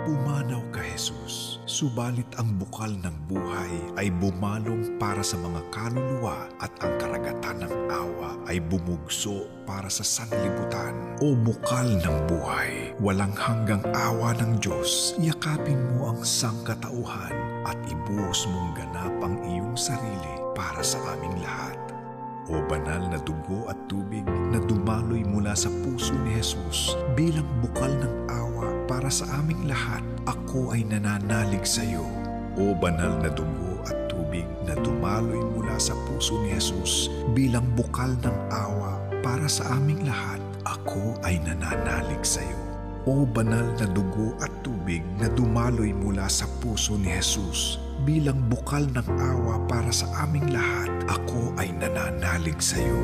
Pumanaw ka, Jesus, subalit ang bukal ng buhay ay bumalong para sa mga kaluluwa at ang karagatan ng awa ay bumugso para sa sanlibutan. O bukal ng buhay, walang hanggang awa ng Diyos, yakapin mo ang sangkatauhan at ibuhos mong ganap ang iyong sarili para sa aming lahat. O banal na dugo at tubig na dumaloy mula sa puso ni Jesus bilang bukal ng awa para sa aming lahat, ako ay nananalig sa iyo. O banal na dugo at tubig na dumaloy mula sa puso ni Jesus bilang bukal ng awa para sa aming lahat, ako ay nananalig sa iyo. O banal na dugo at tubig na dumaloy mula sa puso ni Jesus bilang bukal ng awa para sa aming lahat, ako ay nananalig sa iyo.